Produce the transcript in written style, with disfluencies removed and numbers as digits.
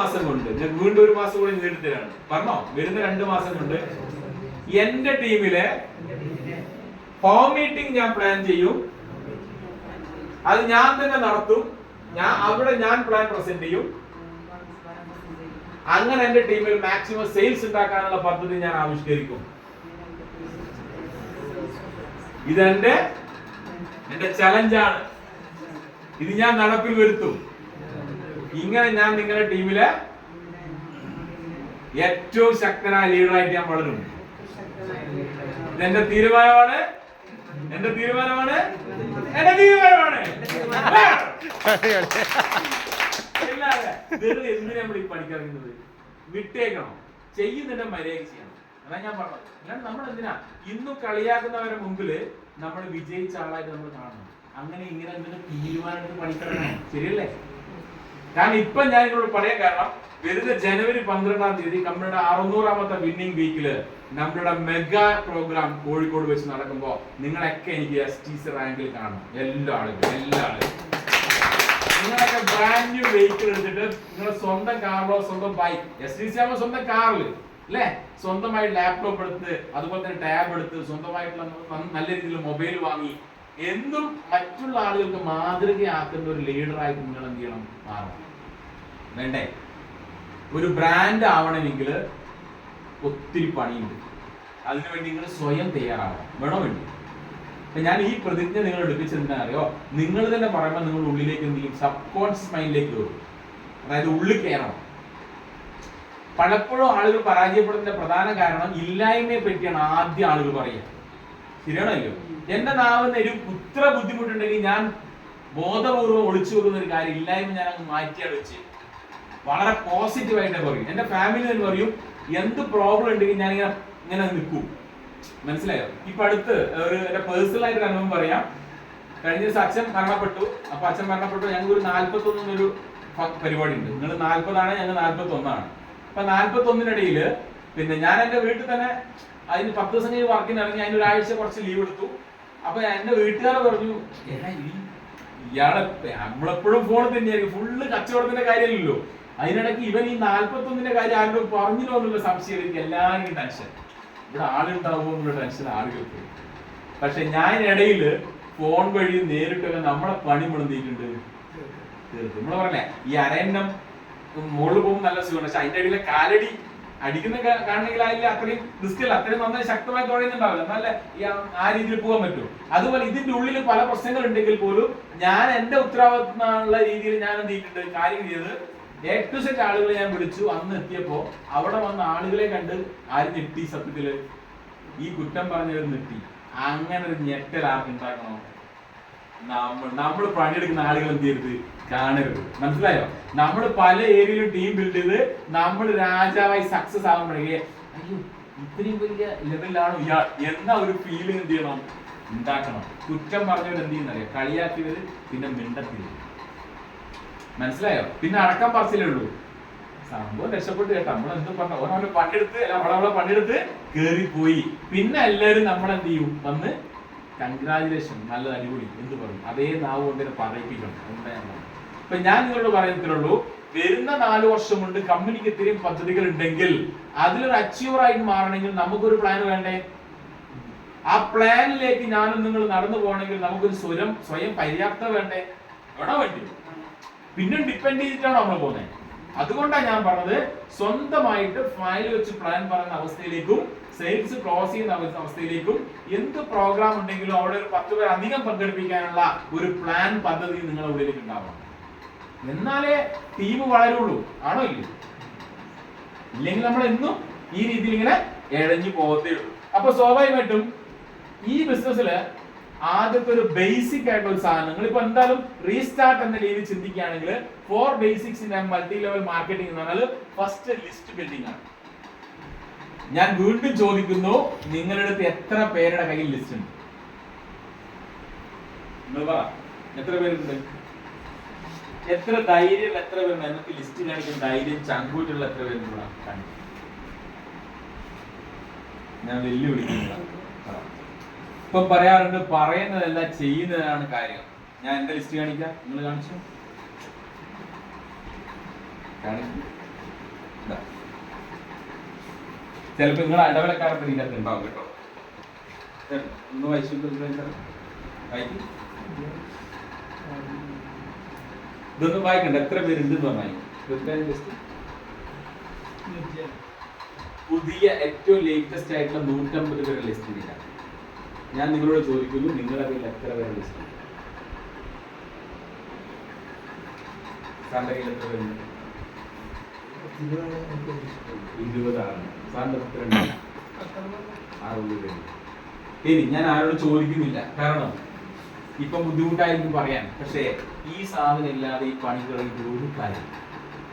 മാസം കൊണ്ട് ഞാൻ വീണ്ടും ഒരു മാസം കൂടി നീട്ടിത്തരാണ്. പറഞ്ഞോ, വരുന്ന 2 മാസം കൊണ്ട് എന്റെ ടീമിലെ ഹോം മീറ്റിംഗ് ഞാൻ പ്ലാൻ ചെയ്യും. അത് ഞാൻ തന്നെ നടത്തും. ഞാൻ പ്ലാൻ പ്രസന്റ് ചെയ്യും. അങ്ങനെ എന്റെ ടീമിൽ മാക്സിമം സെയിൽസ് ഉണ്ടാക്കാനുള്ള പദ്ധതി ഞാൻ ആവിഷ്കരിക്കും. ഇതെന്റെ ചലഞ്ചാണ്. ഇത് ഞാൻ നടപ്പിൽ വരുത്തും. ഇങ്ങനെ ഞാൻ നിങ്ങളുടെ ടീമിലെ ഏറ്റവും ശക്തനായ ലീഡറായിട്ട് ഞാൻ വളരും. ഇതെന്റെ തീരുമാനമാണ്. എന്തിനാ നമ്മൾ ഈ പഠിക്കുന്നത്? വിട്ടേക്കണം. ചെയ്യുന്നതിന്റെ മര്യാദ ചെയ്യണം. അതാ ഞാൻ പറഞ്ഞത്. അല്ലാണ്ട് നമ്മൾ എന്തിനാ ഇന്നും കളിയാക്കുന്നവരുടെ മുമ്പില് നമ്മൾ വിജയിച്ച ആളായിട്ട് നമ്മൾ കാണണം. അങ്ങനെ ഇങ്ങനെ എന്തെങ്കിലും തീരുമാനമെടുത്ത് പഠിക്കണം. ശരിയല്ലേ? കാരണം ഇപ്പൊ ഞാൻ ഇതിനോട് പറയാൻ കാരണം, വരുന്ന ജനുവരി 12-ാം തീയതി നമ്മളുടെ 600-ാമത്തെ വിന്നിംഗ് വീക്കില് നമ്മളുടെ മെഗാ പ്രോഗ്രാം കോഴിക്കോട് വെച്ച് നടക്കുമ്പോ നിങ്ങളൊക്കെ എനിക്ക് STC റാങ്കിൽ കാണണം. എല്ലാ ആളുകളും നിങ്ങളൊക്കെ ബ്രാൻഡ് ന്യൂ വെഹിക്കിൾ എടുത്തിട്ട് നിങ്ങളുടെ സ്വന്തം കാറിലോ സ്വന്തം ബൈക്ക്, STC ആകുമ്പോൾ സ്വന്തം കാറിൽ അല്ലെ, സ്വന്തമായി ലാപ്ടോപ്പ് എടുത്ത് അതുപോലെ തന്നെ ടാബ് എടുത്ത് സ്വന്തമായിട്ടുള്ള നല്ല രീതിയിൽ മൊബൈൽ വാങ്ങി എന്തും മറ്റുള്ള ആളുകൾക്ക് മാതൃകയാക്കുന്ന ഒരു ലീഡറായിട്ട് നിങ്ങൾ എന്ത് ചെയ്യണം? മാറണം. വേണ്ടേ? ഒരു ബ്രാൻഡ് ആവണമെങ്കിൽ ഒത്തിരി പണിയുണ്ട്. അതിനുവേണ്ടി നിങ്ങൾ സ്വയം തയ്യാറാവണം. വേണോ വേണ്ടി? അപ്പൊ ഞാൻ ഈ പ്രതിജ്ഞ നിങ്ങൾ എടുപ്പിച്ചെന്താ അറിയോ? നിങ്ങൾ തന്നെ പറയുമ്പോൾ നിങ്ങൾ ഉള്ളിലേക്ക് എന്ത് ചെയ്യും? സബ് കോൺഷ്യസ് മൈൻഡിലേക്ക് വരും. അതായത് ഉള്ളിൽ കയറണം. പലപ്പോഴും ആളുകൾ പരാജയപ്പെടുന്നതിന്റെ പ്രധാന കാരണം ഇല്ലായ്മയെ പറ്റിയാണ് ആദ്യം ആളുകൾ പറയുക. ശരിയാണല്ലോ? എന്റെ നാവിന് ഒരു പുത്ര ബുദ്ധിമുട്ടുണ്ടെങ്കിൽ ഞാൻ ബോധപൂർവ്വം ഒളിച്ചു വെക്കുന്ന ഒരു കാര്യം ഇല്ലായ്മ ഞാൻ അങ്ങ് മാറ്റിയാണ് വെച്ച് വളരെ പോസിറ്റീവായിട്ട് പറയും. എന്റെ ഫാമിലി എന്ന് പറയും എന്ത് പ്രോബ്ലം ഉണ്ടെങ്കിൽ ഞാൻ ഇങ്ങനെ നിൽക്കും. മനസ്സിലായോ? ഇപ്പൊ അടുത്ത് എന്റെ പേഴ്സണൽ ആയിട്ട് അനുഭവം പറയാം. കഴിഞ്ഞ ദിവസം അച്ഛൻ മരണപ്പെട്ടു. അപ്പൊ അച്ഛൻ മരണപ്പെട്ടു. ഞങ്ങൾക്ക് ഒരു 41 പരിപാടി ഉണ്ട്. നിങ്ങൾ 40 ഞങ്ങൾ 41. അപ്പൊ 41-നിടയില് പിന്നെ ഞാൻ എന്റെ വീട്ടിൽ തന്നെ അതിന് 10 ദിവസം കഴിഞ്ഞ് വർക്കിന് ഇറങ്ങി. അതിന് ഒരാഴ്ച കുറച്ച് ലീവ് എടുത്തു. അപ്പൊ എന്റെ വീട്ടുകാരെ പറഞ്ഞു, ഇയാളെ നമ്മളെപ്പോഴും ഫോണിൽ തന്നെയായിരിക്കും, ഫുള്ള് കച്ചവടത്തിന്റെ കാര്യമല്ലല്ലോ. അതിനിടയ്ക്ക് ഇവൻ ഈ 41-ന്റെ കാര്യം ആരോടും പറഞ്ഞില്ലോ എന്നുള്ള സംശയം. എനിക്ക് എല്ലാവരും ടെൻഷൻ, ഇവിടെ ആളുണ്ടാവുമോ എന്നുള്ള ടെൻഷൻ ആളുകൾക്ക്. പക്ഷെ ഞാൻ ഇടയില് ഫോൺ വഴി നേരിട്ടൊക്കെ നമ്മളെ പണി മുടന്തിയിട്ടുണ്ട്. തീർത്ത് നമ്മള് പറഞ്ഞേ ഈ അരയന്നം മുകളിൽ പോകുമ്പോൾ നല്ല സുഖമാണ്. പക്ഷെ അതിന്റെ ഇടയിലെ കാലടി അടിക്കുന്ന കാണണമെങ്കിൽ അതിൽ അത്രയും റിസ്ക് അല്ല, അത്രയും നന്നായി ശക്തമായി തുഴയുന്നുണ്ടാവില്ല. നല്ല ആ രീതിയിൽ പോകാൻ പറ്റും. അതുപോലെ ഇതിന്റെ ഉള്ളിൽ പല പ്രശ്നങ്ങൾ ഉണ്ടെങ്കിൽ പോലും ഞാൻ എന്റെ ഉത്തരവാദിത്തമുള്ള രീതിയിൽ ഞാൻ എന്ത് ചെയ്തിട്ടുണ്ട്? കാര്യം ചെയ്തത് A to Z ആളുകളെ ഞാൻ വിളിച്ചു. അന്ന് എത്തിയപ്പോ അവിടെ വന്ന ആളുകളെ കണ്ട് ആരും ഞെട്ടി. സത്യത്തില് ഈ കുറ്റം പറഞ്ഞവർ ഞെട്ടി. അങ്ങനെ ഒരു ഞെട്ടൽ ആർക്ക് ഉണ്ടാക്കണോ? നമ്മൾ പണിയെടുക്കുന്ന ആളുകൾ എന്ത് ചെയ്യരുത്? കാണരുത്. മനസ്സിലായോ? നമ്മൾ പല ഏരിയയിലും ടീം ബിൽഡ് ചെയ്ത് നമ്മൾ രാജാവായി സക്സസ് ആകുമ്പോഴേ അയ്യോ ഇത്രയും വലിയ ലെവലിലാണോ ഇയാൾ എന്ന ഒരു ഫീലിംഗ് എന്ത് ചെയ്യണം? ഉണ്ടാക്കണം. കുറ്റം പറഞ്ഞവർ എന്ത് ചെയ്യുന്നറിയോ? കളിയാക്കിയവര് പിന്നെ മിണ്ടത്തില്ല. മനസ്സിലായോ? പിന്നെ അടക്കം പറച്ചിലേ ഉള്ളൂ. സംഭവം രക്ഷപ്പെട്ടു കേട്ടോ. നമ്മളെന്തും പറഞ്ഞ ഓരോ പണിയെടുത്ത് അവളെ പണിയെടുത്ത് കേറിപ്പോയി. പിന്നെ എല്ലാവരും നമ്മളെന്ത് ചെയ്യും? വന്ന് കൺഗ്രാജുലേഷൻ, നല്ല അടിപൊളി എന്ത് പറയും? അതേ നാവ് കൊണ്ട് പറയിപ്പിക്കണം. ഇപ്പൊ ഞാൻ നിങ്ങളോട് പറയുന്നതിലുള്ളൂ, വരുന്ന 4 വർഷം കൊണ്ട് കമ്പനിക്ക് ഇത്രയും പദ്ധതികൾ ഉണ്ടെങ്കിൽ അതിലൊരു അച്ചീവർ ആയിട്ട് മാറണമെങ്കിൽ നമുക്കൊരു പ്ലാൻ വേണ്ടേ? ആ പ്ലാനിലേക്ക് ഞാനും നിങ്ങൾ നടന്നു പോകണമെങ്കിൽ നമുക്കൊരു സ്വയം പര്യാപ്തത വേണ്ടേ? വേണോ? വേണ്ടി? പിന്നെ ഡിപ്പെൻഡ് ചെയ്തിട്ടാണ് നമ്മൾ പോകുന്നത്. അതുകൊണ്ടാണ് ഞാൻ പറഞ്ഞത് സ്വന്തമായിട്ട് ഫയൽ വെച്ച് പ്ലാൻ പറയുന്ന അവസ്ഥയിലേക്കും സെയിൽസ് ക്ലോസ് ചെയ്യുന്ന അവസ്ഥയിലേക്കും എന്ത് പ്രോഗ്രാം ഉണ്ടെങ്കിലും അവിടെ ഒരു 10 പേർ അധികം പങ്കെടുപ്പിക്കാനുള്ള ഒരു പ്ലാൻ പദ്ധതി നിങ്ങളുടെ ഉള്ളിലേക്ക് ഉണ്ടാവണം. എന്നാലേ ടീം വളരുള്ളൂ. ആണോ? ഇല്ലേ? ഇല്ലെങ്കിൽ നമ്മൾ എന്നും ഈ രീതിയിൽ ഇങ്ങനെ ഇഴഞ്ഞു പോകത്തേ ഉള്ളൂ. അപ്പൊ സ്വാഭാവികമായിട്ടും ഈ ബിസിനസ്സില് ആദ്യത്തെ ഒരു ബേസിക് ആയിട്ടുള്ള ഒരു സാധനം നിങ്ങളിപ്പോ എന്തായാലും റീസ്റ്റാർട്ട് എന്ന രീതിയിൽ ചിന്തിക്കുകയാണെങ്കിൽ 4 basics in multi level marketing എന്ന് പറഞ്ഞാൽ ഫസ്റ്റ് ലിസ്റ്റ് ബിൽഡിംഗ് ആണ്. ഞാൻ വീണ്ടും ചോദിക്കുന്നു, നിങ്ങളുടെ അടുത്ത് എത്ര പേരുടെ കയ്യിൽ ലിസ്റ്റ് ഉണ്ട്? നിങ്ങൾ പറ, എത്ര പേരുണ്ട്? എത്ര ധൈര്യം, എത്ര പേരുണ്ട്? നമുക്ക് ലിസ്റ്റ് കാണിക്കുന്ന ധൈര്യം ചങ്കൂറ്റുള്ള എത്ര പേരുണ്ട്? ഞാൻ വെല്ലുവിളിക്കുന്നു. ഇപ്പൊ പറയാറുണ്ട്, പറയുന്നതല്ല ചെയ്യുന്നതാണ് കാര്യം. ഞാൻ എന്റെ ലിസ്റ്റ് കാണിക്കാം, നിങ്ങൾ കാണിച്ചു. കാണിക്കും. ചിലപ്പോ നിങ്ങളെ ഇടവലക്കാരൊക്കെ ഇതിനകത്ത് ഉണ്ടാവും കേട്ടോ. ഒന്ന് വായിച്ചു വായിക്കും. ഇതൊന്നും വായിക്കണ്ട, എത്ര പേരുണ്ട് എന്ന് പറഞ്ഞാൽ പുതിയ ഏറ്റവും ലേറ്റസ്റ്റ് ആയിട്ടുള്ള 150 പേരുടെ ലിസ്റ്റ് ഇല്ല. ഞാൻ നിങ്ങളോട് ചോദിക്കുന്നു, നിങ്ങളുടെ പേരിൽ എത്ര പേരുടെ ലിസ്റ്റ്? സാറിന്റെ കയ്യിൽ എത്ര പേരുണ്ട്? 20 ആണ്. സാറിന്റെ എത്ര ഉണ്ട്? 60 പേര്. ഇനി ഞാൻ ആരോട് ചോദിക്കുന്നില്ല, കാരണം ഇപ്പൊ ബുദ്ധിമുട്ടായിരിക്കും പറയാൻ. പക്ഷേ ഈ സാധനം ഇല്ലാതെ ഈ പണി തുടങ്ങിയിട്ട് ഒരു കാര്യം